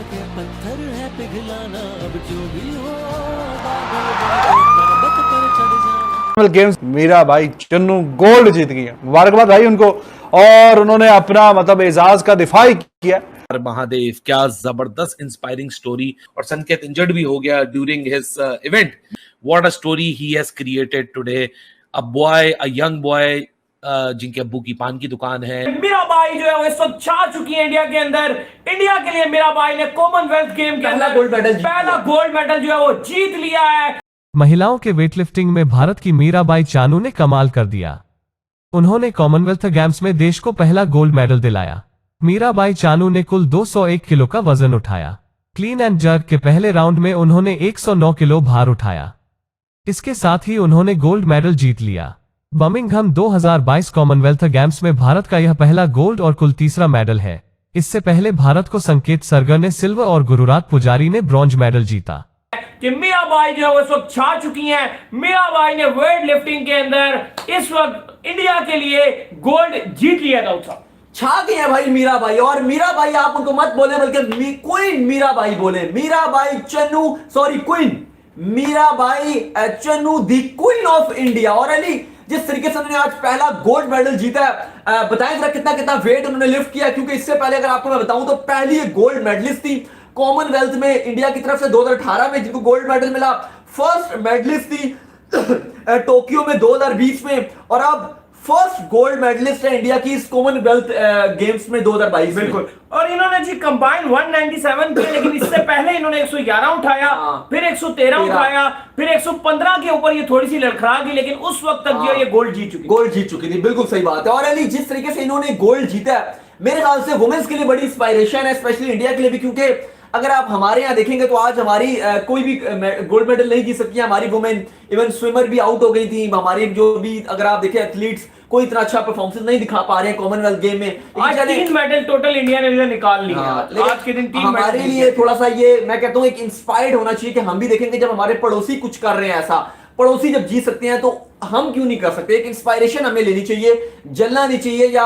के पत्थर है पिघलाना, अब जो भी हो बादल बन के पर्वत पर चढ़ जाना। गेम्स मीरा भाई चन्नू गोल्ड जीत गई है, मुबारकबाद भाई उनको। और उन्होंने अपना मतलब एजाज का दिफा ही किया। महादेव, क्या जबरदस्त इंस्पायरिंग स्टोरी। और संकेत इंजर्ड भी हो गया during his event. What a story he has created today. A boy, a young boy, जिनके अब्बू की पान की दुकान है। मीराबाई जो है वो इस वक्त छा चुकी है इंडिया के अंदर। इंडिया के लिए मीराबाई ने कॉमनवेल्थ गेम के अंदर पहला गोल्ड मेडल जो है वो जीत लिया है। महिलाओं के वेटलिफ्टिंग में भारत की मीराबाई चानू ने कमाल कर दिया। उन्होंने कॉमनवेल्थ गेम्स में देश को पहला गोल्ड मेडल दिलाया। मीराबाई चानू ने कुल 201 किलो का वजन उठाया। क्लीन एंड जर्क के पहले राउंड में उन्होंने 109 किलो भार उठाया। इसके साथ ही उन्होंने गोल्ड मेडल जीत लिया। बर्मिंघम 2022 कॉमनवेल्थ गेम्स में भारत का यह पहला गोल्ड और कुल तीसरा मेडल है। इससे पहले भारत को संकेत सरगर ने सिल्वर और गुरुराज पुजारी ने ब्रॉन्ज मेडल जीता। कि मीराबाई जो है इस वक्त छा चुकी हैं। मीराबाई ने वेट लिफ्टिंग के अंदर इस वक्त इंडिया के लिए गोल्ड जीत लिया था। उसका छा गई है भाई मीराबाई। और मीराबाई आप उनको मत बोले बल्कि क्वीन मीराबाई बोले। Mirabai Channu, sorry queen Mirabai Channu the queen of India. और अली जिस तरीके से उन्होंने आज पहला गोल्ड मेडल जीता है, बताएं जरा कितना कितना वेट उन्होंने लिफ्ट किया। क्योंकि इससे पहले अगर आपको मैं बताऊं तो पहली गोल्ड मेडलिस्ट थी कॉमनवेल्थ में इंडिया की तरफ से 2018 में जिनको गोल्ड मेडल मिला। फर्स्ट मेडलिस्ट थी टोक्यो में 2020 में। और अब फर्स्ट गोल्ड मेडलिस्ट है इंडिया की इस कॉमनवेल्थ गेम्स में 2022 में। बिल्कुल। और इन्होंने जी कंबाइन 197 किए, लेकिन इससे पहले इन्होंने 111 उठाया, फिर 113 उठाया, फिर 115 के ऊपर ये थोड़ी सी लड़खड़ा गई, लेकिन उस वक्त तक जो ये गोल्ड जीत चुकी थी। बिल्कुल सही बात है। और अली जिस तरीके से इन्होंने गोल्ड जीता है, मेरे ख्याल से वुमेन्स के लिए बड़ी इंस्पायरेशन है, स्पेशली इंडिया के लिए भी। क्योंकि अगर आप हमारे यहाँ देखेंगे तो आज हमारी कोई भी गोल्ड मेडल नहीं जीत सकती है हमारी वुमेन। इवन स्विमर भी आउट हो गई थी हमारी। जो भी अगर आप देखें एथलीट्स कोई इतना अच्छा परफॉर्मेंस नहीं दिखा पा रहे हैं कॉमनवेल्थ गेम में। आज 3 मेडल टोटल इंडिया ने निकाल लिया। आज के दिन 3 मेडल हमारे लिए थोड़ा सा ये मैं कहता हूँ एक इंस्पायर्ड होना चाहिए कि हम भी देखेंगे जब हमारे पड़ोसी कुछ कर रहे हैं ऐसा, पड़ोसी जब जीत सकते हैं तो हम क्यों नहीं कर सकते। एक इंस्पायरेशन हमें लेनी चाहिए, जलना नहीं चाहिए या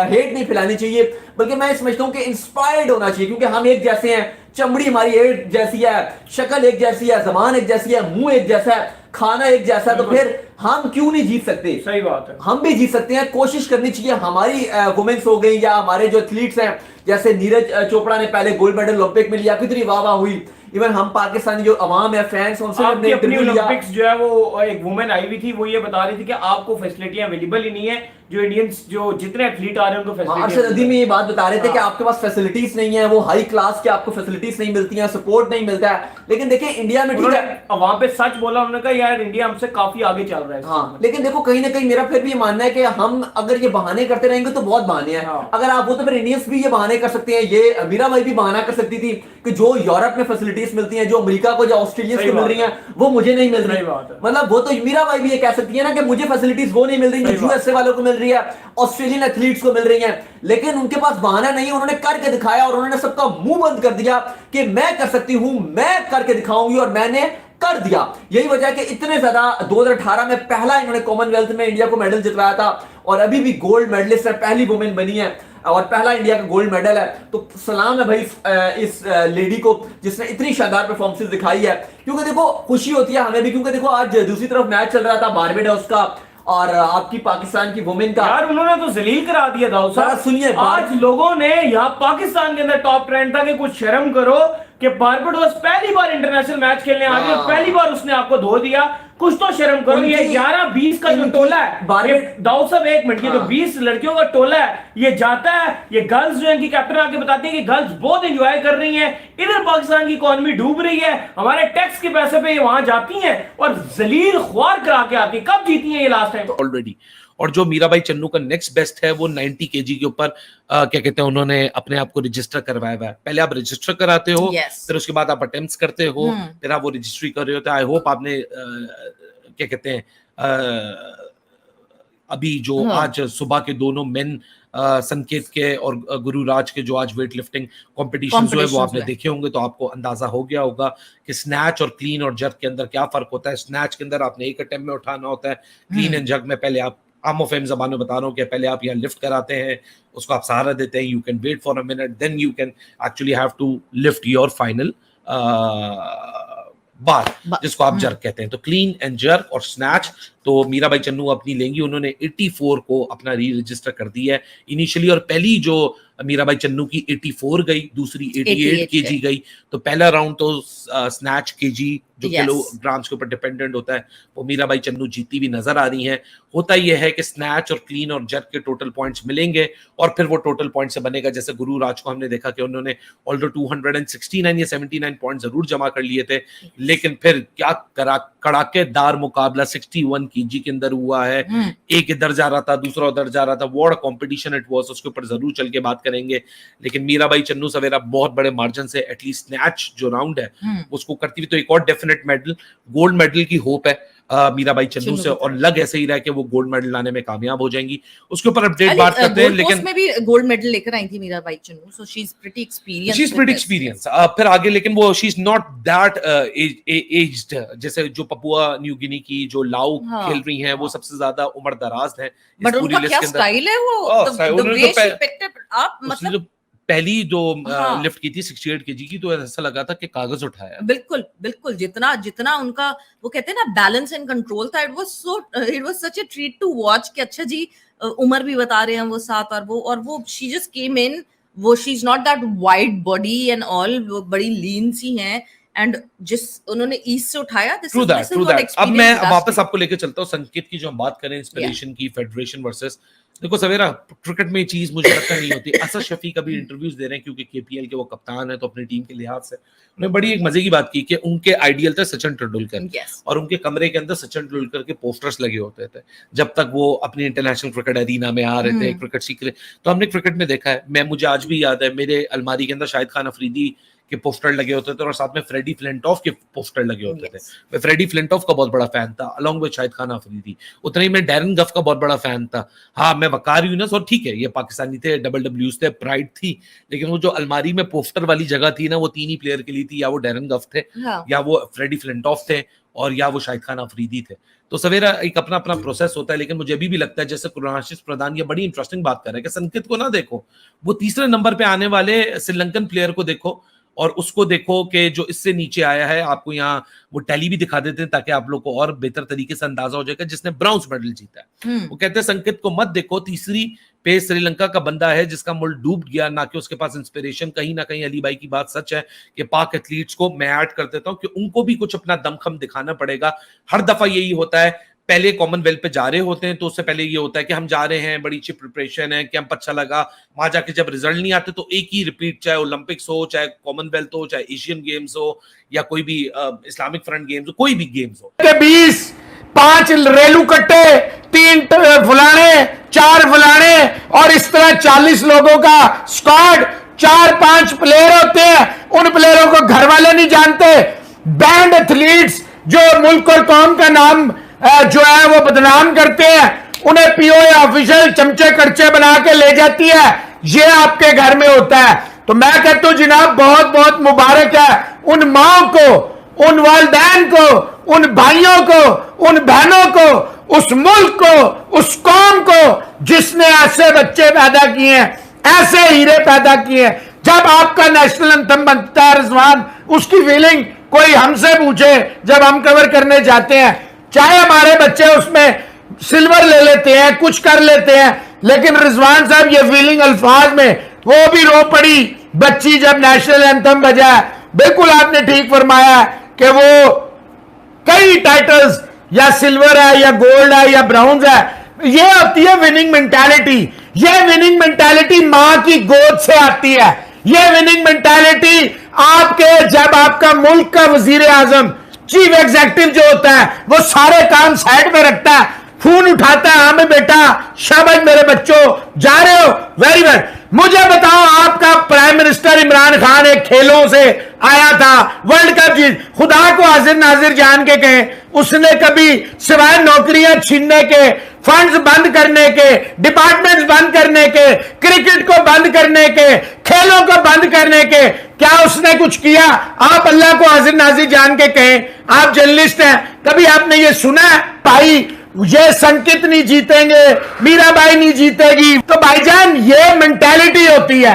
हेट नहीं फैलानी चाहिए, बल्कि मैं समझता हूं कि इंस्पायर्ड होना चाहिए। क्योंकि हम एक जैसे हैं, चमड़ी हमारी एक जैसी है, शक्ल एक जैसी है, जबान एक जैसी है, मुंह एक जैसा है, खाना एक जैसा है, तो फिर हम क्यों नहीं जीत सकते। सही बात है, हम भी जीत सकते हैं। कोशिश करनी चाहिए। हमारी वुमेन्स हो गई या हमारे जो एथलीट्स हैं, जैसे नीरज चोपड़ा ने पहले गोल्ड मेडल ओलंपिक में लिया, कितनी वाह वाह हुई। इवन हम पाकिस्तानी जो अवाम है, फैंस, उनसे हमने इंटरव्यू लिया। ओलंपिक्स जो है वो एक वुमेन आई हुई थी, वो ये बता रही थी कि आपको फैसिलिटियां अवेलेबल ही नहीं है। जो इंडियंस जो जितने एथलीट आ रहे हैं उनको फैसिलिटी। अरशद अदीब में ये बात बता रहे थे कि आपके पास फैसिलिटीज नहीं है, वो हाई क्लास के आपको फैसिलिटीज नहीं मिलती हैं, सपोर्ट नहीं मिलता है। लेकिन देखिए इंडिया में ठीक है, वहां पे सच बोला उन्होंने, कहा यार इंडिया हमसे काफी आगे चल रहा है। हाँ, लेकिन देखो कहीं ना कहीं मेरा फिर भी ये मानना है कि हम अगर ये बहाने करते रहेंगे तो बहुत बहाने हैं। अगर आप वो तो फिर इंडियंस भी ये बहाने कर सकते हैं। ये मीराबाई भी बहाना कर सकती थी कि जो यूरोप में फैसिलिटीज मिलती हैं, जो अमेरिका को, जो ऑस्ट्रेलिया को मिल रही हैं, वो मुझे नहीं मिल रही। मतलब वो तो मीराबाई भी ये कह सकती है ना कि मुझे फैसिलिटीज वो नहीं मिल रही जो यूएसए वालों को मिल रही है, ऑस्ट्रेलियन एथलीट्स को मिल रही हैं। लेकिन उनके पास बहाना नहीं है, उन्होंने करके दिखाया और उन्होंने सबका मुंह बंद कर दिया कि मैं कर सकती हूं, मैं करके दिखाऊंगी, और मैंने कर दिया। यही वजह है कि इतने ज्यादा 2018 में पहला इन्होंने कॉमनवेल्थ में इंडिया को मेडल जितवाया था और अभी भी गोल्ड मेडलिस्ट है, पहली वुमेन बनी है और पहला इंडिया का गोल्ड मेडल है। तो सलाम है भाई इस लेडी को जिसने इतनी शानदार परफॉर्मेंस दिखाई है। क्योंकि देखो खुशी होती है हमें भी, क्योंकि देखो आज दूसरी तरफ मैच चल रहा था बारबेडोस का और आपकी पाकिस्तान की वुमेन का। यार उन्होंने तो जलील करा दिया था। सुनिए, आज लोगों ने यहाँ पाकिस्तान के अंदर टॉप ट्रेंड था कि कुछ शर्म करो कि बारबेडोस पहली बार इंटरनेशनल मैच खेलने आ गई और पहली बार उसने आपको धो दिया। कुछ तो शर्म करो। ये 11-20 का जो टोला है, दाऊद साहब एक मिनट, ये जो 20 लड़कियों का टोला है ये जाता है, ये गर्ल्स जो है इनकी कैप्टन आके बताते हैं कि गर्ल्स बहुत एंजॉय कर रही हैं, इधर पाकिस्तान की इकोनॉमी डूब रही है, हमारे टैक्स के पैसे पे ये वहां जाती हैं और जलील ख्वार करा के आती है। कब जीती है ये लास्ट टाइम ऑलरेडी। और जो मीराबाई चन्नू का नेक्स्ट बेस्ट है वो 90 केजी के ऊपर क्या कहते हैं उन्होंने अपने आप को रजिस्टर करवाया हुआ है। पहले आप रजिस्टर कराते हो, फिर उसके बाद आप अटेम्प्ट्स करते हो, फिर आप वो रजिस्ट्री कर रहे हो। तो आई होप आपने क्या कहते हैं अभी जो आज सुबह के दोनों मेन संकेत के और गुरुराज के जो आज वेट लिफ्टिंग कॉम्पिटिशन जो है वो आपने देखे होंगे, तो आपको अंदाजा हो गया होगा कि स्नैच और क्लीन और जर्क के अंदर क्या फर्क होता है। स्नैच के अंदर आपने एक अटेम्प्ट में उठाना होता है, क्लीन एंड जर्क में पहले आप आमो फेम जबान में बता रहा हूँ कि पहले आप यहाँ लिफ्ट कराते हैं, उसको आप सहारा देते हैं, you can wait for a minute, then you can actually have to lift your final bar, जिसको आप जर्क कहते हैं। तो क्लीन एंड जर्क और स्नैच तो मीराबाई चन्नू अपनी लेंगी। उन्होंने 84 को अपना री रजिस्टर कर दिया है इनिशियली, और पहली जो मीराबाई चन्नू की 84 गई, दूसरी 88 केजी गई। तो पहला राउंड तो स्नैच केजी जो किलोग्राम्स के ऊपर डिपेंडेंट होता है, वो मीराबाई चन्नू जीती हुई नजर आ रही हैं। होता यह है कि स्नैच और क्लीन और जर्क के टोटल पॉइंट्स मिलेंगे और फिर वो टोटल पॉइंट से बनेगा। जैसे गुरु राज को हमने देखा कि उन्होंने ऑल्दो 269 या 79 पॉइंट जरूर जमा कर लिए थे, लेकिन फिर क्या कड़ाकेदार मुकाबला 61 केजी के अंदर हुआ है। एक इधर जा रहा था, दूसरा उधर जा रहा था, व्हाट कॉम्पिटिशन इट वाज, उसके ऊपर जरूर चल के बात करेंगे। लेकिन मीराबाई चन्नू सवेरा बहुत बड़े मार्जिन से एटलीस्ट स्नैच जो राउंड है उसको करती हुई, तो एक और डेफिनेट मेडल, गोल्ड मेडल की होप है मीराबाई चन्नू से, और लग ऐसे ही रहा है कि वो गोल्ड मेडल लाने में कामयाब हो जाएंगी। उसके ऊपर अपडेट बात करते हैं। लेकिन में भी गोल्ड मेडल लेकर आई थी Mirabai Channu, so she is pretty experienced. फिर आगे, लेकिन वो she is not that aged, जैसे जो पपुआ न्यू गिनी की जो लाओ खेल रही हैं, वो सबसे ज्यादा उम्र दराज है। बट उनका क्या स्टाइल है, वो the way she picked up up, मतलब पहली जो लिफ्ट की थी 68 केजी की, तो ऐसा लगा था कि कागज उठाया। बिल्कुल बिल्कुल, जितना उनका वो कहते हैं ना बैलेंस एंड कंट्रोल था, it was such a treat to watch कि अच्छा जी उम्र भी बता रहे हैं वो साथ, और वो शी जस्ट केम इन, वो she is not that wide body and all, वो बड़ी लीन सी हैं, एंड जिस उन्होंने ईस्ट से उठाया, दिस इज व्हाट। अब मैं वापस आपको लेके चलता हूँ संकेत की, जो हम बात करें इंस्पिरेशन की, फेडरेशन वर्सेस, देखो सवेरा क्रिकेट में चीज मुझे लगता नहीं होती। असद शफी का भी इंटरव्यूज दे रहे हैं क्योंकि केपीएल के वो कप्तान है, तो अपनी टीम के लिहाज से उन्होंने बड़ी एक मजे की बात की कि उनके आइडियल थे सचिन तेंदुलकर, और उनके कमरे के अंदर सचिन तेंदुलकर के पोस्टर्स लगे होते थे जब तक वो अपनी इंटरनेशनल क्रिकेट एरीना में आ रहे थे, क्रिकेट सीख रहे। तो हमने क्रिकेट में देखा है, मुझे आज भी याद है, मेरे अलमारी के अंदर शाहिद खान अफरीदी के पोस्टर लगे होते थे और साथ में फ्रेडी फ्लिंटॉफ के पोस्टर लगे होते थे। मैं फ्रेडी फ्लिंटॉफ का बहुत बड़ा फैन था, अलॉन्ग विद शाहिद खान अफरीदी। उतना ही मैं डैरन गफ का बहुत बड़ा फैन था। हाँ, मैं वकार यूनस, और ठीक है ये पाकिस्तानी थे, डब्ल्यूज थे, प्राइड थी, लेकिन वो जो अलमारी में पोस्टर वाली जगह थी ना, वो तीन ही प्लेयर के लिए थी, या वो डैरन गफ थे, या वो फ्रेडी फ्लिंटॉफ थे, और या वो शाहिद खान अफरीदी थे। तो सवेरा एक अपना अपना प्रोसेस होता है। लेकिन मुझे अभी भी लगता है, जैसे कुराशिश प्रधान ये बड़ी इंटरेस्टिंग बात कर रहे हैं कि संकेत को ना देखो, वो तीसरे नंबर पे आने वाले श्रीलंकन प्लेयर को देखो, और उसको देखो कि जो इससे नीचे आया है। आपको यहाँ वो टैली भी दिखा देते हैं ताकि आप लोग को और बेहतर तरीके से अंदाजा हो जाएगा, जिसने ब्राउन्स मेडल जीता है। वो कहते हैं संकेत को मत देखो, तीसरी पे श्रीलंका का बंदा है जिसका मुल्क डूब गया, ना कि उसके पास इंस्पिरेशन। कहीं ना कहीं अली भाई की बात सच है कि पाक एथलीट्स को मैं ऐड कर देता हूं कि उनको भी कुछ अपना दमखम दिखाना पड़ेगा। हर दफा यही होता है, पहले कॉमनवेल्थ पे जा रहे होते हैं तो उससे पहले ये होता है कि हम जा रहे हैं, बड़ी अच्छी प्रिपरेशन है, कैंप अच्छा लगा, वहां जाके जब रिजल्ट नहीं आते तो एक ही रिपीट, चाहे ओलंपिक्स हो, चाहे कॉमनवेल्थ हो, चाहे एशियन गेम्स हो, या कोई भी इस्लामिक फ्रंट गेम्स हो, कोई भी गेम्स हो। 20 5 रेलू कट्टे, 3 फुलाने, 4 फुलाने, और इस तरह 40 लोगों का स्क्वाड, 4-5 प्लेयर होते हैं। उन प्लेयरों को घर वाले नहीं जानते। बैंड एथलीट्स जो मुल्क और कौम का नाम जो है वो बदनाम करते हैं, उन्हें पीओए ऑफिशियल चमचे कड़चे बना के ले जाती है। ये आपके घर में होता है। तो मैं कहता हूं जनाब, बहुत बहुत मुबारक है उन माओ को, उन वालिदैन को, उन भाइयों को, उन बहनों को, उस मुल्क को, उस कौम को जिसने ऐसे बच्चे पैदा किए हैं, ऐसे हीरे पैदा किए हैं। जब आपका नेशनल एंथम बनता है रिजवान, उसकी फीलिंग कोई हमसे पूछे जब हम कवर करने जाते हैं, चाहे हमारे बच्चे उसमें सिल्वर ले लेते हैं, कुछ कर लेते हैं, लेकिन रिजवान साहब ये फीलिंग अल्फाज में, वो भी रो पड़ी बच्ची जब नेशनल एंथम बजा। बिल्कुल आपने ठीक फरमाया कि वो कई टाइटल्स, या सिल्वर है, या गोल्ड है, या ब्राउन्स है, ये होती है विनिंग मेंटालिटी। ये विनिंग मेंटालिटी मां की गोद से आती है। ये विनिंग मेंटालिटी आपके, जब आपका मुल्क का वजीर आजम, चीफ एग्जीक्यूटिव जो होता है, वो सारे काम साइड में रखता है, फोन उठाता है, हमें बेटा शाबाश मेरे बच्चों, जा रहे हो, वेरी वेल। मुझे बताओ, आपका प्राइम मिनिस्टर इमरान खान एक खेलों से आया था, वर्ल्ड कप जीत, खुदा को हाजिर नाजिर जान के कहे, उसने कभी सिवाय नौकरियां छीनने के, फंड्स बंद करने के, डिपार्टमेंट्स बंद करने के, क्रिकेट को बंद करने के, खेलों को बंद करने के, क्या उसने कुछ किया? आप अल्लाह को हाजिर नाजिर जान के कहें, आप जर्नलिस्ट हैं, कभी आपने ये सुना है भाई ये संकित नहीं जीतेंगे, मीराबाई नहीं जीतेगी। तो भाईजान ये मेंटालिटी होती है।